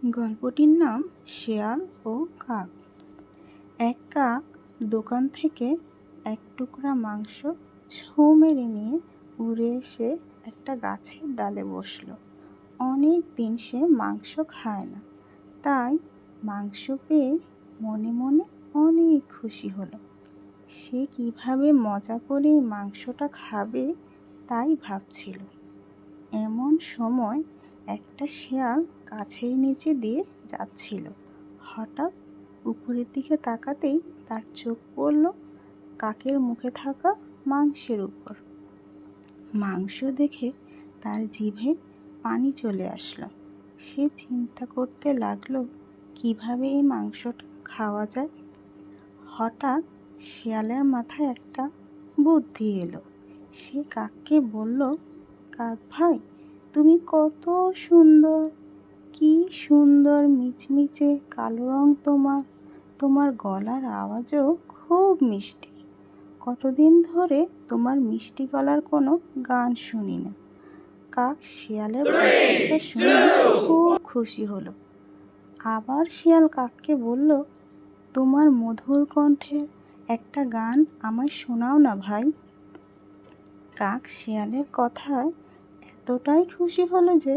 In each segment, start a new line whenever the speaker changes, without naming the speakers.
গল্পটির নাম শেয়াল ও কাক। এক কাক দোকান থেকে এক টুকরা মাংস ছৌ মেরে নিয়ে উড়ে এসে একটা গাছের ডালে বসলো। অনেক দিন সে মাংস খায় না, তাই মাংস পেয়ে মনে মনে অনেক খুশি হলো। সে কিভাবে মজা করে মাংসটা খাবে তাই ভাবছিল। এমন সময় একটা শেয়াল গাছের নিচে দিয়ে যাচ্ছিল। হঠাৎ উপরের দিকে তাকাতেই তার চোখ পড়ল কাকের মুখে থাকা মাংসের উপর। মাংস দেখে তার জিভে পানি চলে আসলো। সে চিন্তা করতে লাগলো কিভাবে এই মাংসটা খাওয়া যায়। হঠাৎ শেয়ালের মাথায় একটা বুদ্ধি এলো। সে কাককে বলল, কাক ভাই, তুমি কত সুন্দর, কি সুন্দর মিচমিচে কালো রং তোমার গলার আওয়াজও খুব মিষ্টি। কতদিন ধরে তোমার মিষ্টি গলার কোনো গান শুনি না। কাক শিয়ালের প্রশংসা শুনে খুব খুশি হলো। আবার শিয়াল কাককে বলল, তোমার মধুর কণ্ঠের একটা গান আমায় শোনাও না ভাই। কাক শিয়ালের কথায় এতটাই খুশি হলো যে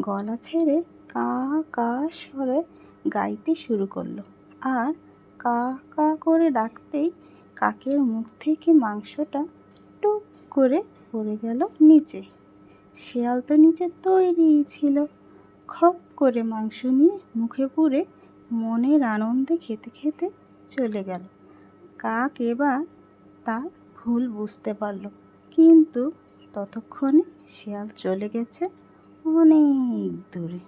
গলা ছেড়ে কা কা স্বরে গাইতে শুরু করলো। আর কা কা করে ডাকতেই কাকের মুখ থেকে মাংসটা টুক করে পড়ে গেল নিচে। শিয়াল তো নিচে তৈরিই ছিল। খপ করে মাংস নিয়ে মুখে পুরে মনের আনন্দে খেতে খেতে চলে গেল। কাক এবার তার ভুল বুঝতে পারল, কিন্তু ততক্ষণে শিয়াল চলে গেছে অনেক দূরে।